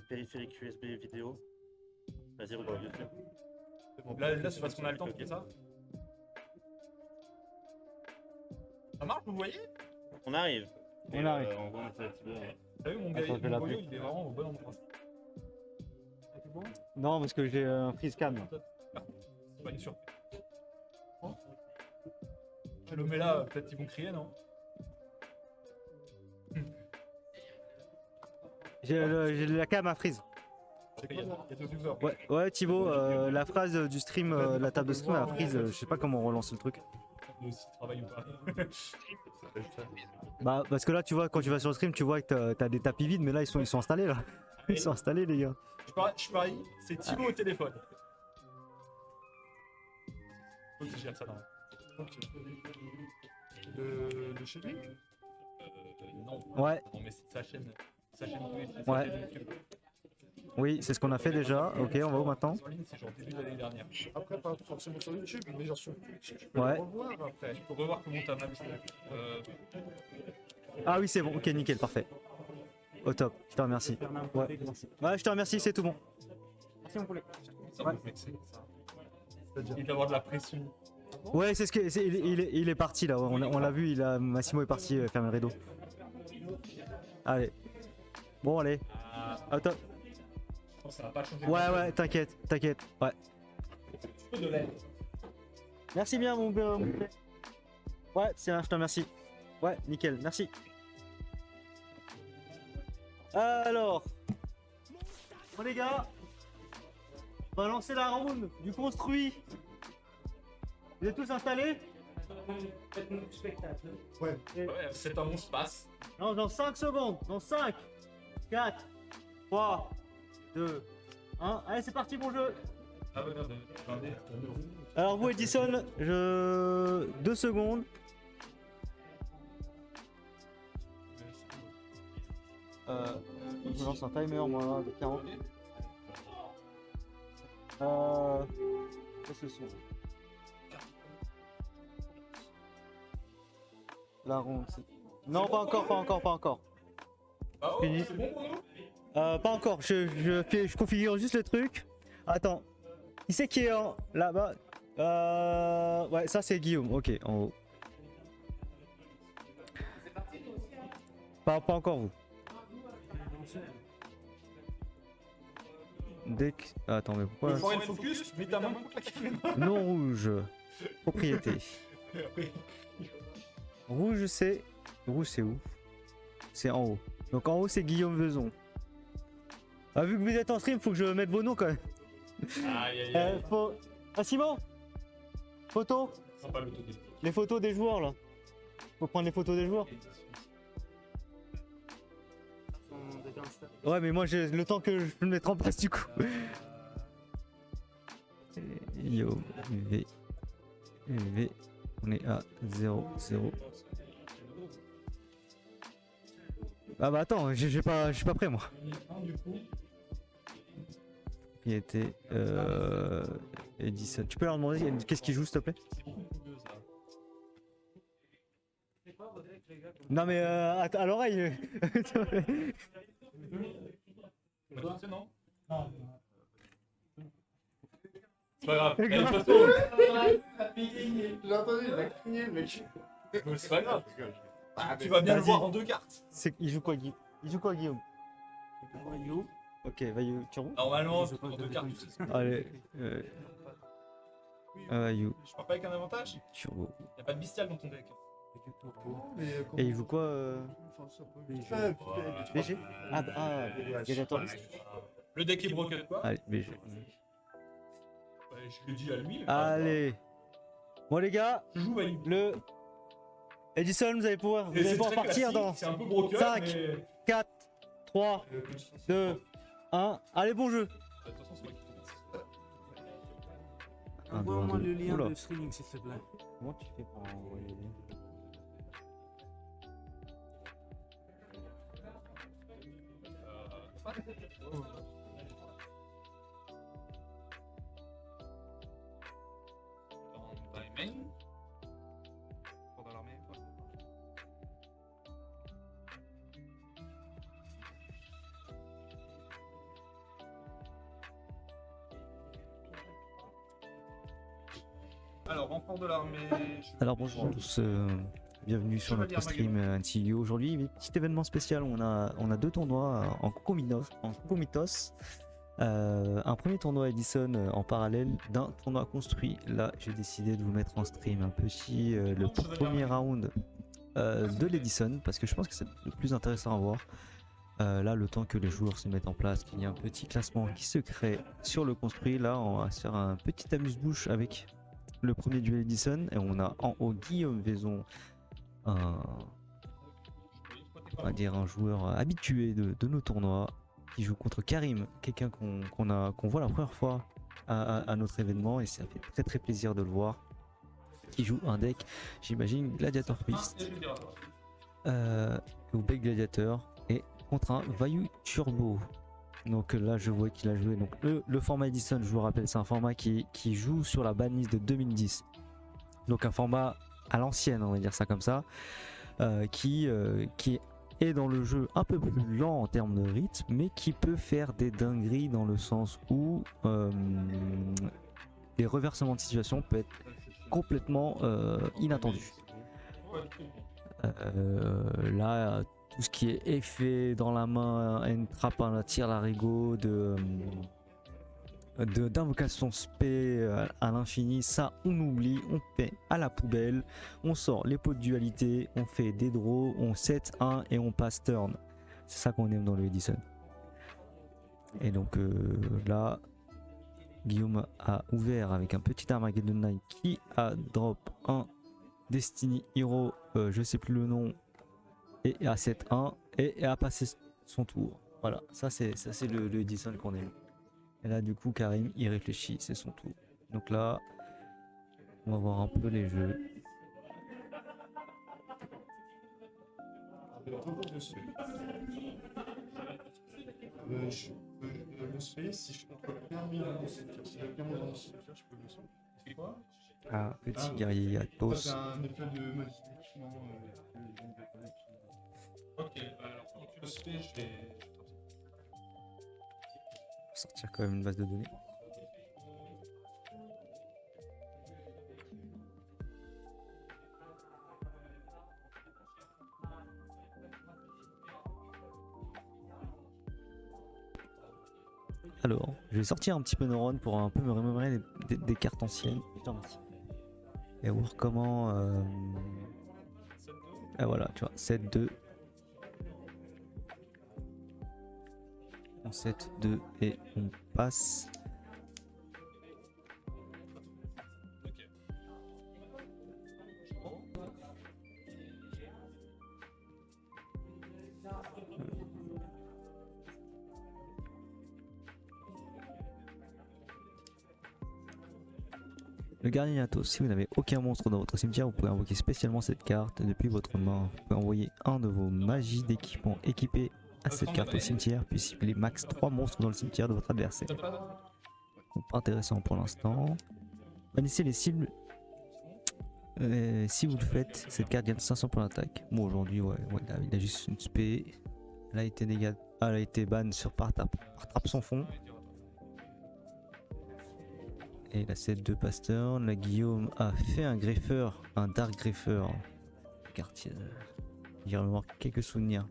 périphérique USB vidéo. Vas-y, regarde YouTube. Bon, là c'est parce qu'on a le temps pour ça. Ça marche, vous voyez? On arrive. On arrive. En gros, on essaie d'activer. T'as vu mon gars, Attends, je vais mon l'appeler. boyau, il est vraiment au bon endroit. Non, parce que j'ai un freeze cam. C'est pas une surprise. Je le mets là, peut-être qu'ils vont crier, non? J'ai la cam à freeze. C'est qu'il y a deux viewers. Ouais, Thibaut, la phrase du stream, la table de stream à freeze, je sais pas comment on relance le truc. Nous aussi, travail ou pas. Bah, parce que là, tu vois, quand tu vas sur le stream, tu vois que t'as des tapis vides, mais là, ils sont installés là. Ils sont installés, les gars. Je parie, c'est Thibaut au téléphone. Faut que je gère ça dans. De chez lui? Non. Ouais, Non, mais c'est sa chaîne. Sa chaîne Twitch, c'est Ouais. sa chaîne YouTube. oui, c'est ce qu'on a fait déjà. Ok, on va où maintenant? En ligne, c'est genre début de l'année dernière. Après, pas forcément sur YouTube, mais genre sur Twitch, tu peux Ouais. le revoir après. Il faut revoir comment t'as mappé. Ah oui, c'est bon, ok, nickel, parfait. Au top, je te remercie. Ouais, ouais, je te remercie, c'est tout bon. Merci mon poulet. Ça Ouais. me fait vexer, ça. Il doit avoir de la pression. Ouais, c'est ce que il est parti là, on l'a vu, Massimo est parti faire le rideau. Allez. Bon, allez. Ah, Au top. je pense que ça va pas changer. Ouais, t'inquiète. Ouais. Peu de lait. Merci bien, mon gars. Ouais, c'est un, je te remercie. Ouais, nickel, merci. Alors. Bon, les gars. On va lancer la round du construit. Vous êtes tous installés? Ouais. Ouais, c'est un bon space. Non, dans 5 secondes. Dans 5, 4, 3, 2, 1. Allez, c'est parti, bon jeu. Ah ouais, non, attendez. Alors, vous, Edison, 2 secondes. Je lance un timer, moi, de 40. Qu'est-ce que c'est? La ronde, c'est... Non, pas encore. Ah Fini. ouais, c'est bon pour nous? Pas encore, je configure juste le truc. Attends. Qui c'est qui est là-bas? Ouais, ça c'est Guillaume, ok, en haut. Pas encore vous. Dès que... Attends, mais pourquoi... Le foreign focus, mets ta main contre la caméra. Non rouge. Propriété. Rouge c'est... Rouge c'est où? C'est en haut. Donc en haut c'est Guillaume Vezon. Ah, vu que vous êtes en stream, faut que je mette vos noms quand même. Aïe. Ah Simon, photo. Sympa l'autodéfense. Les photos des joueurs là. Faut prendre les photos des joueurs. Ouais, mais moi j'ai le temps que je peux me mettre en place du coup. Yo, V, on est à 0, 0. Ah bah attends, je suis pas prêt moi. Il était Edison. Tu peux leur demander qu'est-ce qu'il joue s'il te plaît? Non mais à l'oreille. Non. C'est pas grave. C'est De toute grave. façon, J'ai entendu, il a crié, mec. c'est pas grave. Ah, Tu vas bien le Vas-y. voir en deux cartes. Il joue quoi Guillaume? Il joue quoi Guillaume? Ok, Vaillou, Turbo. Normalement, en deux cartes. Allez, Vaillou, Je pars pas avec un avantage. Turbo. Y'a pas de bestial dans ton deck. Et il joue quoi BG. BG? Ah, gladiatoriste. Le deck est broken quoi. Allez, BG. Ouais, je le dis à lui. Mais Allez. Bon les gars, je joue Value. le Edison, vous allez pouvoir partir dans C'est un peu broken. 5. Mais... 4, 3, 2, 1. Allez, bon jeu. De toute façon, c'est moi qui commence. Envoie-moi le lien de streaming s'il te plaît. Comment tu fais pour envoyer les liens? Dans main. Dans l'armée. Alors, renfort de l'armée. Alors bonjour à tous, bienvenue sur notre stream NCU. Aujourd'hui, petit événement spécial, on a deux tournois en concomitos. Un premier tournoi Edison en parallèle d'un tournoi construit. Là j'ai décidé de vous mettre en stream un petit le premier round de l'Edison parce que je pense que c'est le plus intéressant à voir. Là le temps que les joueurs se mettent en place, qu'il y ait un petit classement qui se crée sur le construit. Là on va se faire un petit amuse-bouche avec le premier duel Edison et on a en haut Guillaume Vaison, on va dire un joueur habitué de nos tournois qui joue contre Karim, quelqu'un qu'on voit la première fois à notre événement et ça fait très plaisir de le voir, qui joue un deck, j'imagine Gladiator Beast ou Beck Gladiator et contre un Vayu Turbo. Donc là je vois qu'il a joué donc le format Edison, je vous rappelle, c'est un format qui joue sur la banlist de 2010, donc un format à l'ancienne, on va dire ça comme ça, qui est dans le jeu un peu plus lent en termes de rythme, mais qui peut faire des dingueries dans le sens où les reversements de situation peuvent être complètement inattendus. Là tout ce qui est effet dans la main, entrap, un tir larigot, d'invocation spé à l'infini, ça on oublie, on fait à la poubelle, on sort les pots de dualité, on fait des draws, on set 1 et on passe turn. C'est ça qu'on aime dans le Edison. Et donc là Guillaume a ouvert avec un petit Armageddon Knight qui a drop un Destiny Hero, je sais plus le nom, et à 7-1 et a passé son tour. Voilà, ça c'est le Edison qu'on aime. Et là du coup Karim il réfléchit, c'est son tour. Donc là on va voir un peu les jeux. Si je contrôle bien mis dans mon cimetière, si j'ai bien mis dans mon cimetière, je peux le sauver. C'est quoi? Ah, petit guerrier Athos. C'est un effet de modification. Ok, alors quand tu le fais, je vais. Sortir quand même une base de données. Alors, je vais sortir un petit peu Neuron pour un peu me remémorer des cartes anciennes. Putain, merci. Et voir comment... Et voilà, tu vois, 7-2. On 7-2 et on passe. Le gardien Athos, si vous n'avez aucun monstre dans votre cimetière, vous pouvez invoquer spécialement cette carte depuis votre main. Vous pouvez envoyer un de vos magies d'équipement équipé à cette carte au cimetière, puis cibler max 3 monstres dans le cimetière de votre adversaire. Donc, pas intéressant pour l'instant. Bannissez les cibles. Si vous le faites, cette carte gagne 500 points d'attaque. Bon, aujourd'hui, ouais, il a juste une spé. Elle a été ban sur par trappe sans fond. Et la 7-2 Pasteur, la Guillaume a fait un greffeur, un Dark Greffeur. Quartier, il remémore quelques souvenirs.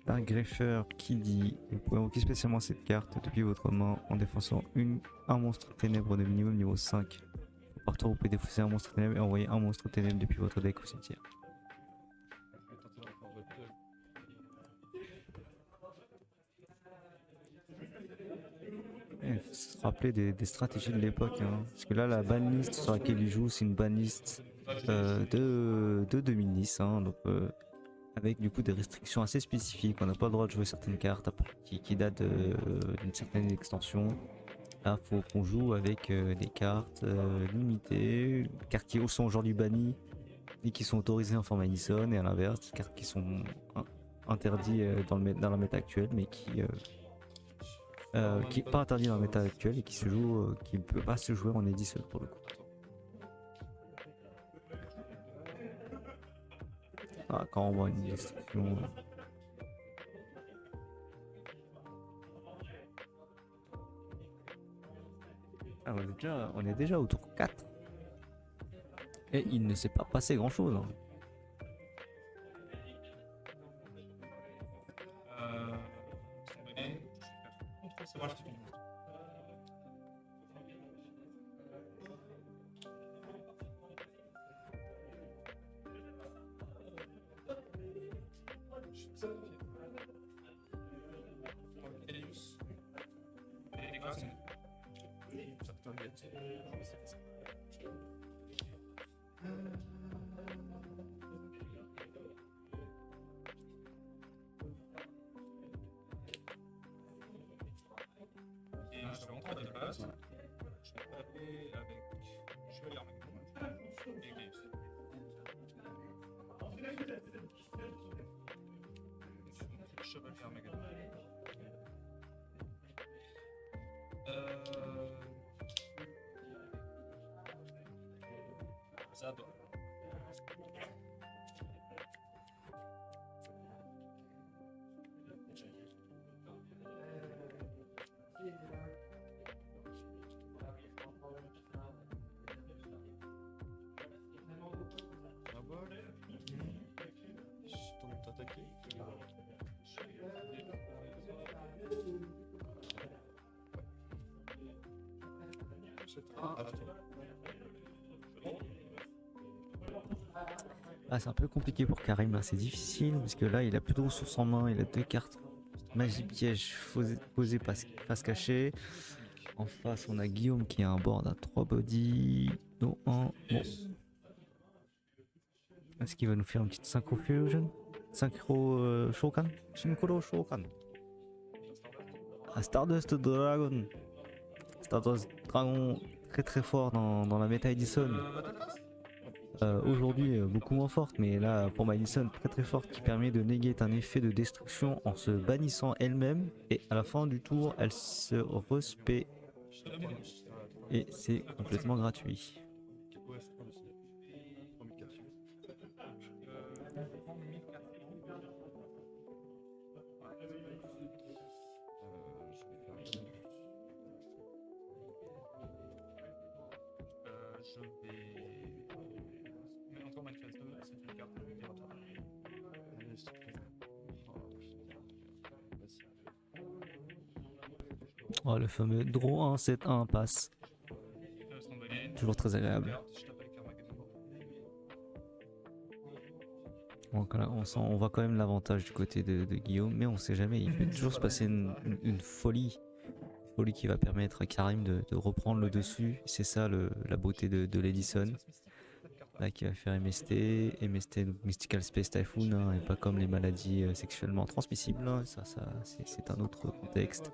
Dark Greffeur qui dit: vous pouvez invoquer spécialement cette carte depuis votre main en défonçant un monstre ténèbre de minimum niveau 5. Par tour, vous pouvez défausser un monstre ténèbre et envoyer un monstre ténèbre depuis votre deck au cimetière. Il faut se rappeler des stratégies de l'époque, hein. Parce que là la banlist sur laquelle il joue c'est une banlist de 2010, hein, donc, avec du coup des restrictions assez spécifiques. On n'a pas le droit de jouer certaines cartes qui datent d'une certaine extension. Là faut qu'on joue avec des cartes limitées, cartes qui sont aujourd'hui bannies et qui sont autorisées en format Edison, et à l'inverse des cartes qui sont interdites dans la méta actuelle mais qui est pas interdit dans la méta actuelle et qui se joue, qui ne peut pas se jouer en Edison pour le coup. Ah, quand on voit une destruction. Ah, on est déjà au tour 4. Et il ne s'est pas passé grand chose. Sans donner, contre savoir ce qu'il et je suis rentré à la base. Je suis tapé avec Chevalier Armageddon et Games. Chevalier Armageddon. Ça doit. Ah bah, je tente de t'attaquer. Ah, c'est un peu compliqué pour Karim, là, c'est difficile parce que là il a plus de ressources en main, il a 2 cartes magie piège posée face cachée. En face on a Guillaume qui a un board à 3 body, dont 1. Bon. Est-ce qu'il va nous faire une petite synchro fusion? Synchro Shokan? Shinkoro Shokan. Ah, Stardust Dragon. Stardust Dragon très fort dans la méta Edison. Aujourd'hui beaucoup moins forte, mais là pour Madison très forte, qui permet de néguer un effet de destruction en se bannissant elle-même, et à la fin du tour elle se respect et c'est complètement gratuit. Ouais, c'est pas possible. 3400. Je vais encore manifeste 2, c'est une carte libératoire. Allez, s'il te plaît. Oh, le fameux draw 1 7 1 passe, toujours très agréable. Donc là on voit quand même l'avantage du côté de Guillaume, mais on sait jamais, il peut toujours se passer une folie qui va permettre à Karim de reprendre le dessus. C'est ça la beauté de l'Edison, là, qui va faire MST, donc Mystical Space Typhoon, hein, et pas comme les maladies sexuellement transmissibles, hein. Ça c'est un autre contexte.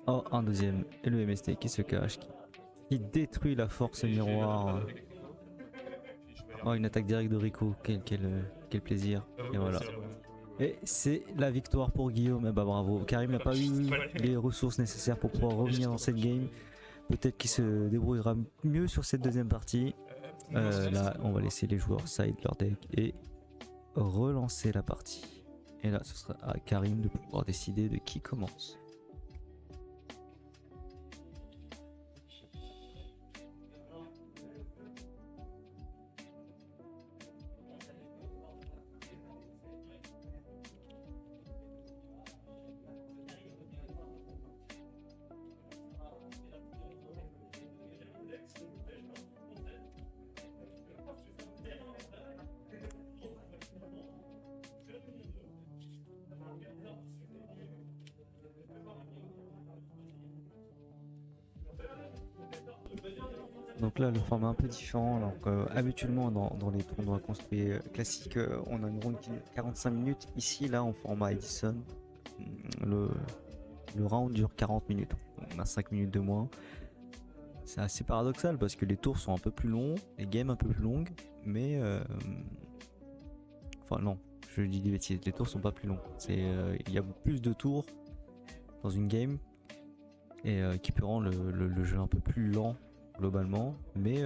Oh, un deuxième, et le MST qui se cache, qui détruit la force miroir. Oh, une attaque directe de Rico, quel plaisir. Et voilà. Et c'est la victoire pour Guillaume. Eh bah bravo. Karim n'a pas eu les ressources nécessaires pour pouvoir revenir dans cette game. Peut-être qu'il se débrouillera mieux sur cette deuxième partie. Là, on va laisser les joueurs side leur deck et relancer la partie. Et là, ce sera à Karim de pouvoir décider de qui commence. Donc là, le format est un peu différent. Donc, habituellement, dans les tournois construits classiques, on a une ronde qui dure 45 minutes. Ici, là, en format Edison, le round dure 40 minutes. On a 5 minutes de moins. C'est assez paradoxal parce que les tours sont un peu plus longs, les games un peu plus longues, mais... Enfin non, je dis des bêtises, les tours sont pas plus longs. Il y a plus de tours dans une game et qui peut rendre le jeu un peu plus lent globalement, mais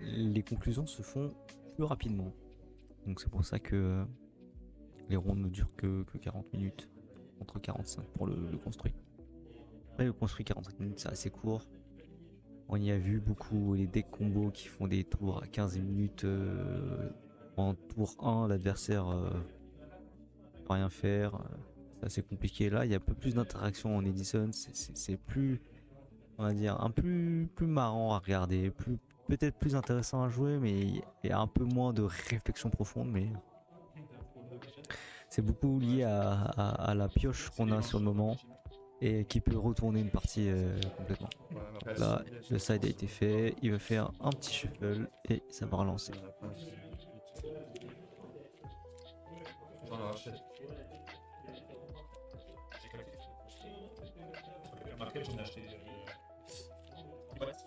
les conclusions se font plus rapidement. Donc c'est pour ça que les rondes ne durent que 40 minutes, entre 45 pour le construit. Après le construit 45 minutes c'est assez court. On y a vu beaucoup les decks combos qui font des tours à 15 minutes. En tour 1 l'adversaire peut rien faire. C'est assez compliqué. Là il y a un peu plus d'interaction en Edison, c'est plus, on va dire, un plus marrant à regarder, peut-être plus intéressant à jouer, mais il y a un peu moins de réflexion profonde, mais c'est beaucoup lié à la pioche qu'on a sur le moment et qui peut retourner une partie complètement. Là, le side a été fait, il va faire un petit shuffle et ça va relancer. Remarqué, j'en ai acheté 10 boîtes.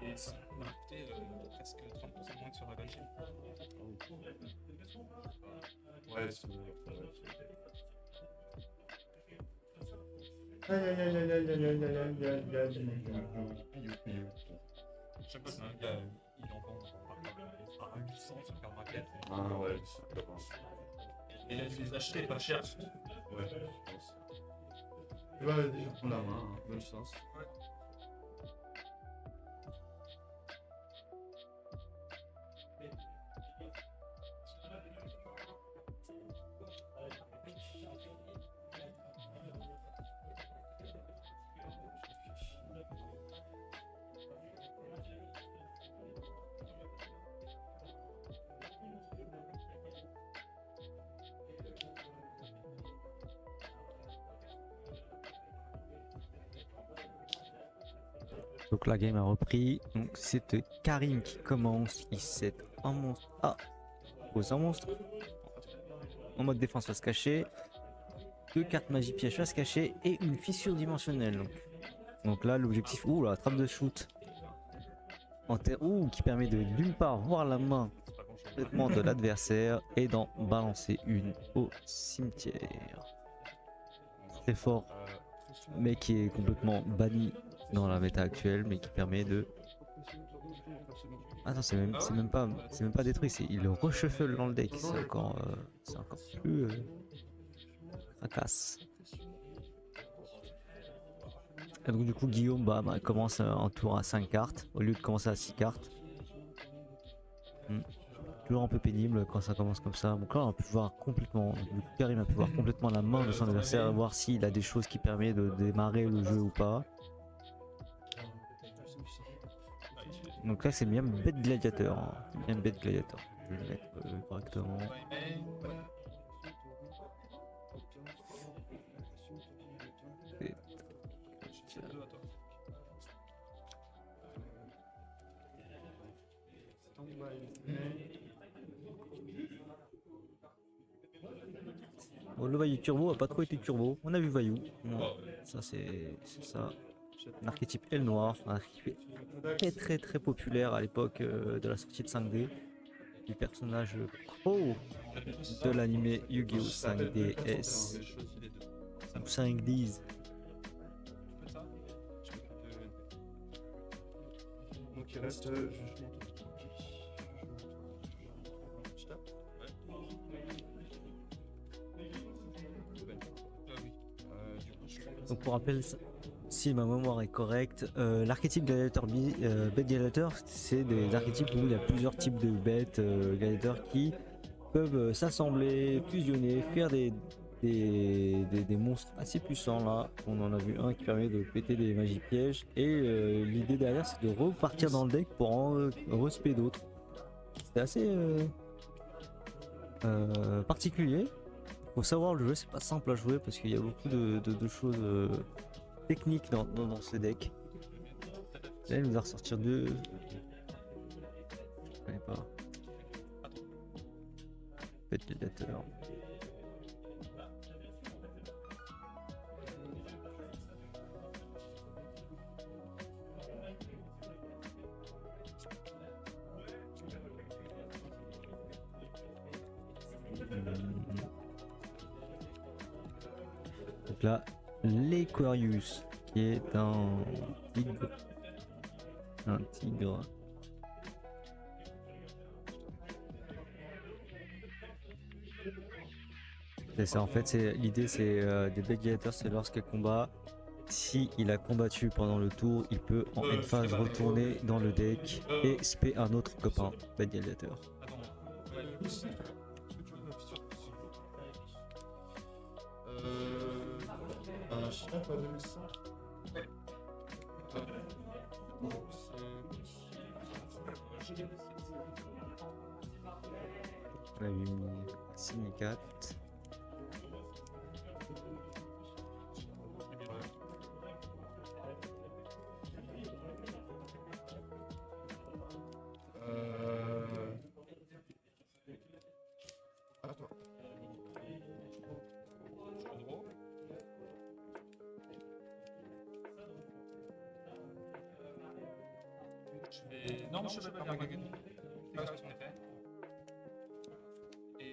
Et ça m'a coûté presque 30% moins que sur la Belgique. Ouais, c'est... Aïe aïe aïe aïe aïe aïe aïe aïe aïe aïe aïe. Chaque fois, c'est un gars, il en vend à 800 sur Card Market. Ah ouais, c'est pas Et il a dû les acheter pas cher. Ouais, je pense. Tu vas déjà prendre la main, hein. Bonne chance. Donc la game a repris. Donc c'est Karim qui commence. Il set un monstre. Ah, pose un monstre. En mode défense face cachée. 2 cartes magie piège face cachée et une fissure dimensionnelle. Donc là l'objectif. Ouh la trappe de shoot. Qui permet de d'une part voir la main complètement de l'adversaire et d'en balancer une au cimetière. Très fort. Mais qui est complètement banni dans la méta actuelle, mais qui permet de... Ah non, c'est même pas détruit, il le reshuffle dans le deck, c'est encore plus fracasse. Et donc du coup Guillaume commence un tour à 5 cartes au lieu de commencer à 6 cartes. Toujours un peu pénible quand ça commence comme ça. Donc là on a pu voir complètement, Karim a pu voir complètement la main de son adversaire, voir s'il a des choses qui permettent de démarrer le jeu ou pas. Donc là c'est bien bête gladiateur, hein. Bien bête gladiateur. Je vais le mettre correctement. Bon, le Vaillou Turbo a pas trop été turbo. On a vu Vaillou. Bon, ça c'est ça. Un archétype aile noire, un archétype très populaire à l'époque de la sortie de 5D. Du personnage pro de l'anime Yu-Gi-Oh 5DS. Ou 5Ds. Donc il reste jugement. Donc pour rappel, si ma mémoire est correcte, l'archétype gladiateur bête gladiateur, c'est des archétypes où il y a plusieurs types de bêtes gladiateurs qui peuvent s'assembler, fusionner, faire des monstres assez puissants. Là on en a vu un qui permet de péter des magies pièges, et l'idée derrière c'est de repartir dans le deck pour en respect d'autres. C'était assez particulier. Faut savoir le jeu, c'est pas simple à jouer parce qu'il y a beaucoup de choses techniques dans ce deck. Là il nous a ressorti deux. Je connais pas. Bête gladiateur. Donc là, l'Aquarius qui est un tigre Un tigre. C'est ça, en fait, l'idée, c'est des Black Gladiators, c'est lorsqu'il combat. Si il a combattu pendant le tour, il peut en une phase retourner dans le deck et spé un autre copain Black Gladiator. Attends, ouais, est-ce que tu veux m'afficher Un chien pas 2100. On a mis Syndicate. Attends. Non, je vais pas regarder. C'est pas son effet. Et.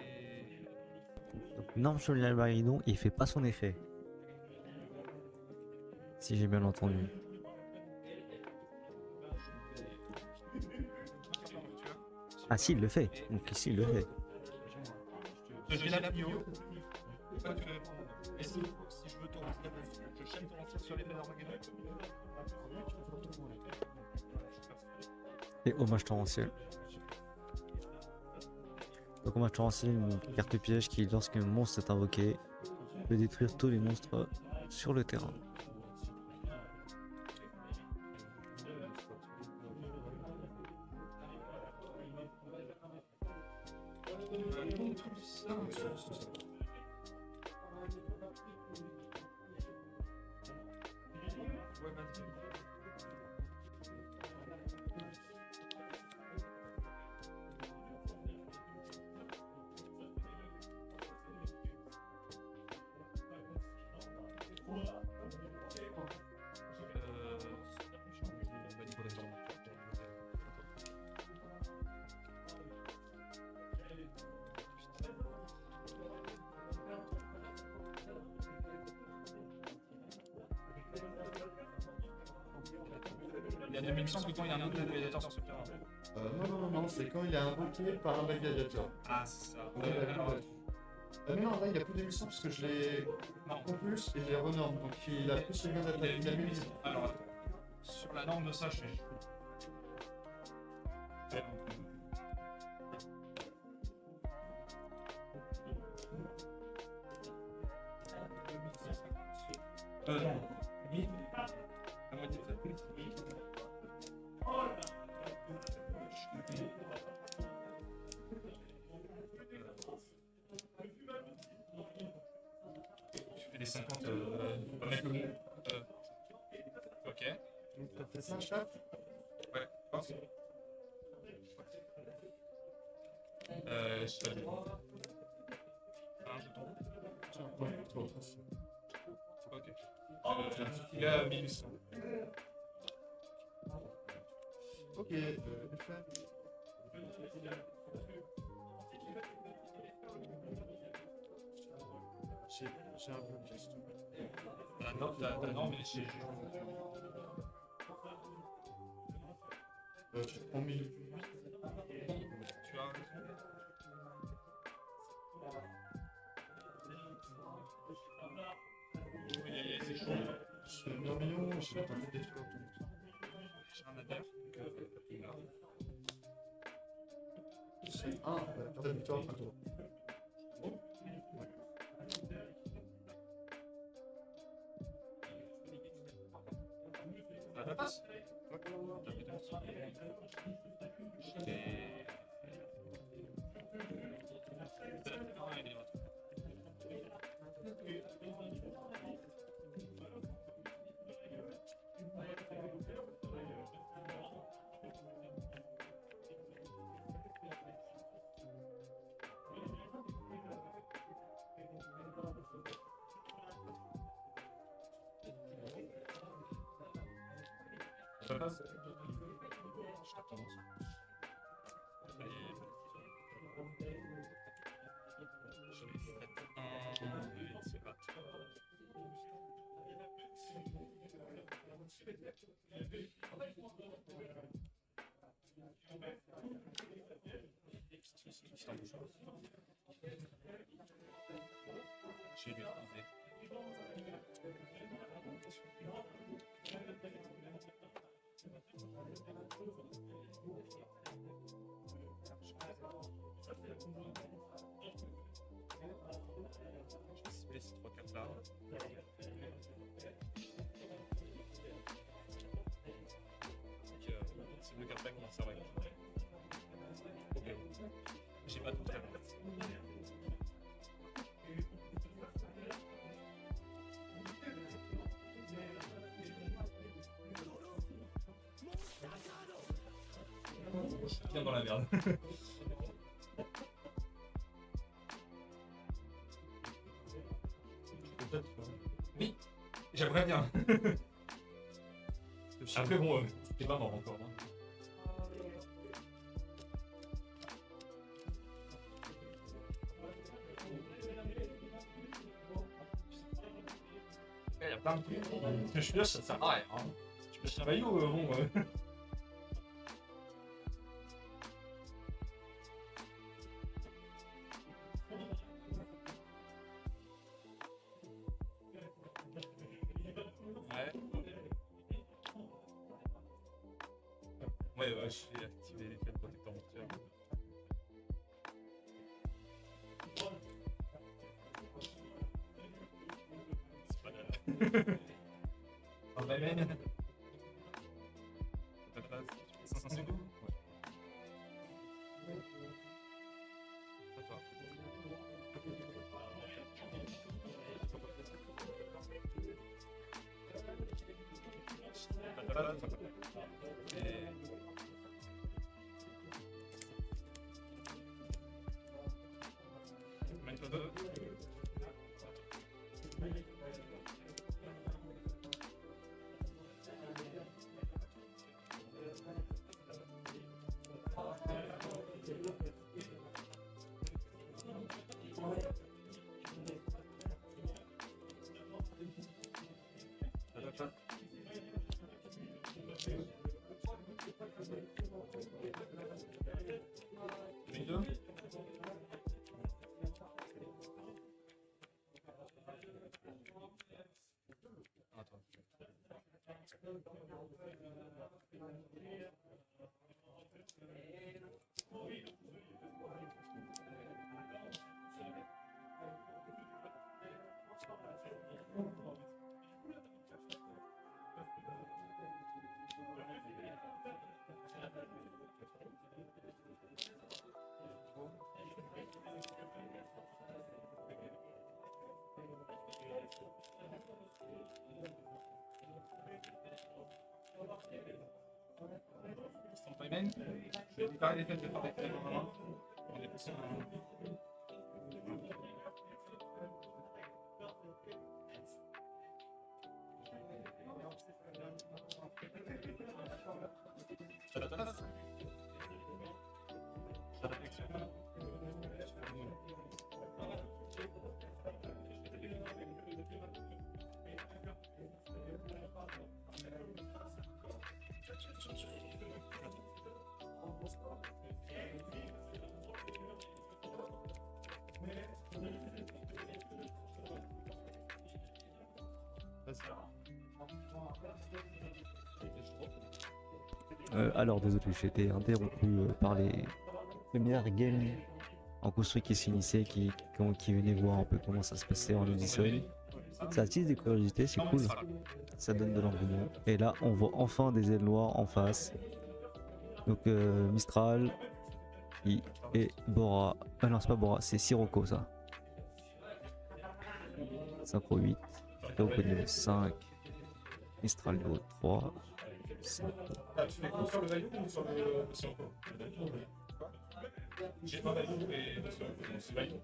Donc, Norme sur l'Albaridon, il fait pas son effet. Si j'ai bien entendu. Ah si, il le fait. Donc ici, il le fait. J'ai la bio. Et si je veux tourner je chaîne ton lancer sur les pédales Armageddon. Et hommage torrentiel. Donc hommage torrentiel, une carte piège qui, lorsqu'un monstre est invoqué, peut détruire tous les monstres sur le terrain. Il y a 2100 que quand il y a un autre gladiateur sur ce terrain. Non, c'est quand il est invoqué par un Black Gladiator. Ah, c'est ça. Mais non, là il a plus de 1100 parce que je l'ai en plus et je l'ai renorme. Donc il a plus le gain d'attaque. Il a 1100. Alors, attends. Sur la norme de ça, je fais. Non. La moitié de ça. Je fais des 50 avec le mot. Ok. Donc t'as fait 5 chaps. Ouais. Pense. Je t'avais. Un jeton. Tiens, ouais, trop. Ok. Il a 1100. Ok, j'ai un peu de question. Ta norme, elle est chez. Tu prends 1000. Tu as. C'est chaud. Je fais 1 million, je vais tenter de détruire tout. J'ai un adhère. C'est 1, carte de victoire, à toi. Ça passe. Ça passe. Je t'attends. Je vais J'ai lui trouvé. Je vais cibler ces 3 cartes là. Ces 2 cartes là qui m'en servent. Ok. J'ai pas de très bon. Bien dans la merde. Oui, j'aimerais bien. Après bon, t'es pas mort encore. Hein. Il y a plein de trucs. Je pioche, ça sert à rien. Hein. Je pioche un maillot, bon. Ouais, je vais activer l'effet de protecteur mortuaire. C'est pas grave. Un Bayman. T'as pas 500 secondes? Ouais. À toi. Et... Mets-toi deux. Payman, je vais préparer les fêtes de faire des main. On est plus ça la tasse. Ça la flexion. Alors désolé, j'ai été interrompu par les premières games en construit qui s'initiaient, qui venaient voir un peu comment ça se passait en Odyssey. Ça attise des curiosités, c'est cool, ça donne de l'engouement. Et là on voit enfin des ailes noires en face. Donc Mistral et Bora. Ah non, c'est pas Bora, c'est Sirocco ça. Synchro 8, Sirocco niveau 5, Mistral niveau 3. Ah, tu fais quoi sur le maillot ou sur le Sirocco? J'ai pas maillot et c'est maillot.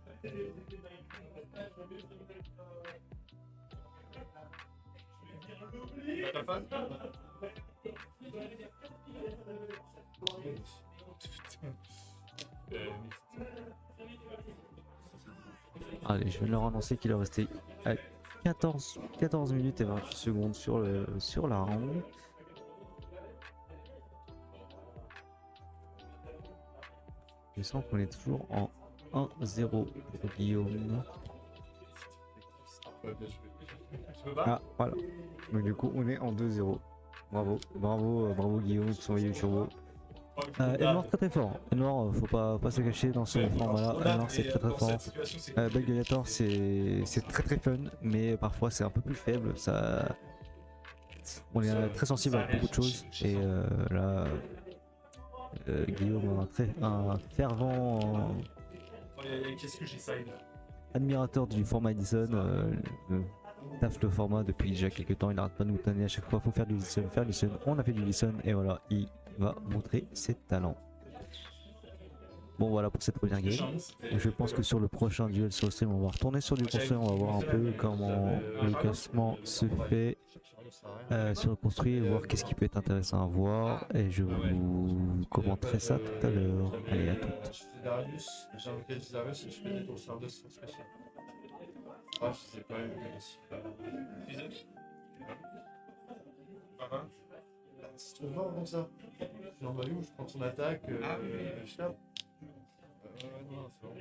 Ta fan? Allez, je vais leur annoncer qu'il leur restait 14 minutes et 28 secondes sur la ronde. Il me semble qu'on est toujours en 1-0 pour Guillaume. Ouais, bien joué. Tu peux pas? Ah, voilà. Donc du coup, on est en 2-0. Bravo, bravo, bravo Guillaume qui sont sur vous. Elnoir très très fort. Elnoir, faut pas se cacher dans ce format-là. Elnoir c'est très très fort. Bug Gladiator c'est très très fun, mais parfois c'est un peu plus faible. Ça, on est très sensible à beaucoup de choses. Et là, Guillaume, un fervent Qu'est-ce que j'essaye là? admirateur du format Edison. Taffe le format depuis déjà quelques temps. Il n'arrête pas de nous tanner à chaque fois. Faut faire du listen, faire du listen. On a fait du listen et voilà, il va montrer ses talents. Bon voilà pour cette première game. Je pense que sur le prochain duel sur le stream, on va retourner sur du construit, on va voir un peu comment le classement se fait sur le construit et voir qu'est-ce qui peut être intéressant à voir. Et je vous commenterai ça tout à l'heure. Allez, à toutes. Je fais Darius, j'ai invoqué Darius et je fais des tours de son spécial. Ah, je sais pas, aussi. C'est trop fort comme ça. Genre, bah, où je prends ton attaque, je tape. Non, c'est vraiment fort.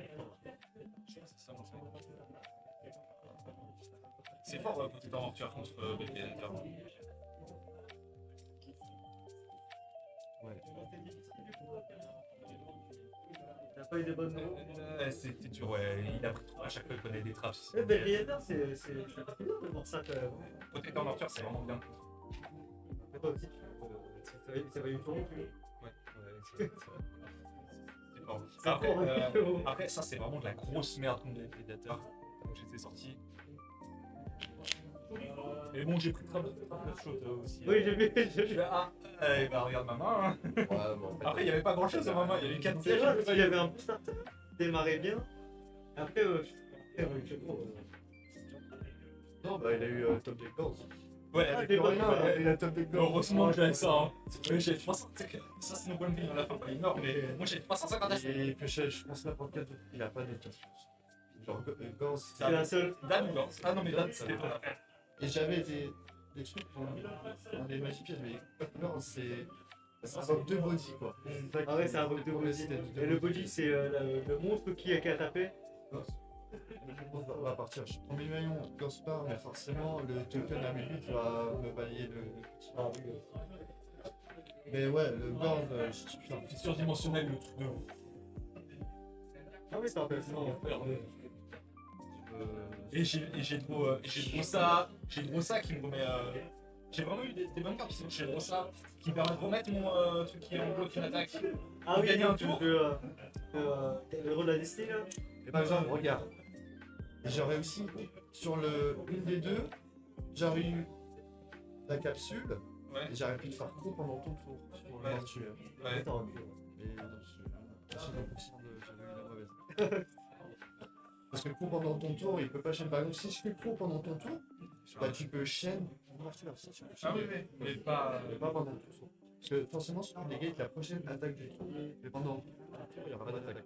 C'est fort quand t'es en rupture contre BPN. Ouais. T'as pas eu des bonnes notes. C'était dur, ouais. Il a pris trop à chaque fois qu'il connaît des traps. Belliator, c'est. Je suis pas bien de voir ça quand même. Quand t'es en rupture, c'est vraiment bien. C'est pas aussi. Ça va une tour. C'est fort. Après, ça, c'est vraiment de la grosse merde contre les prédateurs. Donc j'étais sorti. Mais bon, j'ai pris très de choses aussi. Oui, j'ai vu. Ah, bah regarde ma main. Hein. Ouais, bon, en fait, Après, il n'y avait pas grand chose à ma main. Il y avait 4 C'est vrai, parce qu'il y avait un bon starter, démarrait bien. Après, je crois. non, bah, il a eu top deck board. Ouais, Ah, avec des le bonnes rien, notes. Il a top deck board. heureusement que j'avais ça. Hein. Mais j'ai 300. Ça, c'est mon point de vue. À la fin, pas énorme. Mais moi, j'ai 350 HP. Et puis, je pense n'importe quel, il a pas de top. Genre, Gans, C'est la seule. Dan ou Gans? Ah non, mais Dan, c'était ton affaire. et j'avais des trucs dans les magies pièces, mais Gans, c'est invoque 2 body quoi. Ah ouais, c'est un bug de body. Et le body, c'est le monstre qui a tapé. On va partir. Je prends mes maillons, Gans part, mais forcément, le token à 1008 va me balayer le petit. Mais ouais, le Gans, C'est surdimensionnel le truc de ouf. Ah oui, c'est un peu ça. Et j'ai trop ça qui me remet. J'ai vraiment eu des bonnes cartes, parce que j'ai trop ça qui me permet de remettre mon truc qui est en bloc une attaque. Ah oui, gagner un tour. Le héros de la destinée là. Et par exemple, regarde. Et j'aurais aussi, sur une des deux, j'aurais eu la capsule, Ouais. et j'aurais pu te faire coup pendant ton tour. Sur le Ouais. mortuaire. Ouais. Attends, Mais non, j'avais eu la mauvaise. Parce que coup pendant ton tour, il peut pas chaîner. Par exemple, si je fais coup pendant ton tour, bah tu peux chaîne. Ah oui, mais pas. Mais pas pendant ton tour. Parce que forcément, si tu négates la prochaine attaque du tour, mais pendant ton tour, il n'y aura pas d'attaque.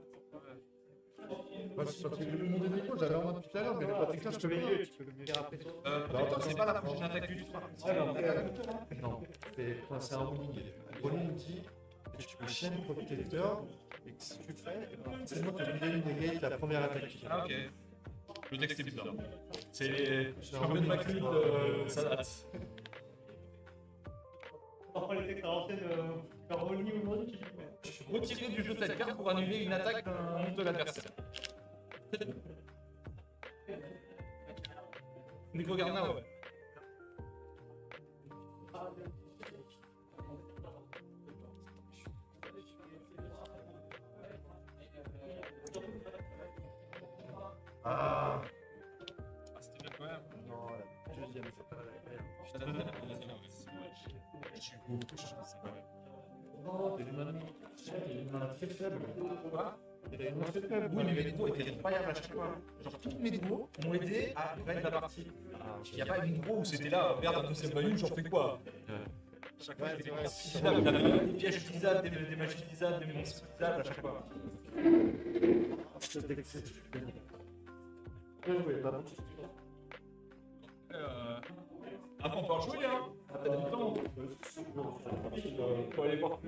Ouais, c'est parce que le monde des décos, j'avais en tout à l'heure, mais le pratique là, je te mets. tu peux le faire après toi. Bah attends, c'est pas la prochaine attaque du tour. Non, c'est un rolling. Le rolling dit que tu peux chaîner protecteur, et que si tu le fais, c'est moi qui vais négater la première attaque. Ah ok. Le texte est bizarre. C'est les. Je suis revenu de ma cuite de ça date. Après le texte à l'ancienne, faire Rolling ou Rolling, Retirer du jeu cette carte pour annuler une attaque d'un monstre de l'adversaire. Nico Garna, ouais. Ah, C'était bien quand même. non, la deuxième, c'est pas la première. Je t'ai donné la deuxième, ouais. J'ai eu beaucoup de chance quand même. Non, t'es une main très faible. Quoi? T'es une main très faible. Oui, mais mes duos étaient incroyables à chaque fois. Genre, tous mes duos m'ont aidé à gagner la partie. Il n'y a pas une duo où c'était là, merde, un deuxième value, j'en fais quoi? Chaque fois, Ouais, j'étais c'est vrai. utilisables. Il y avait des pièges utilisables, des magies utilisables, des monstres utilisables à chaque fois. Après, on peut en jouer, hein? Après, t'as du temps. Faut aller voir.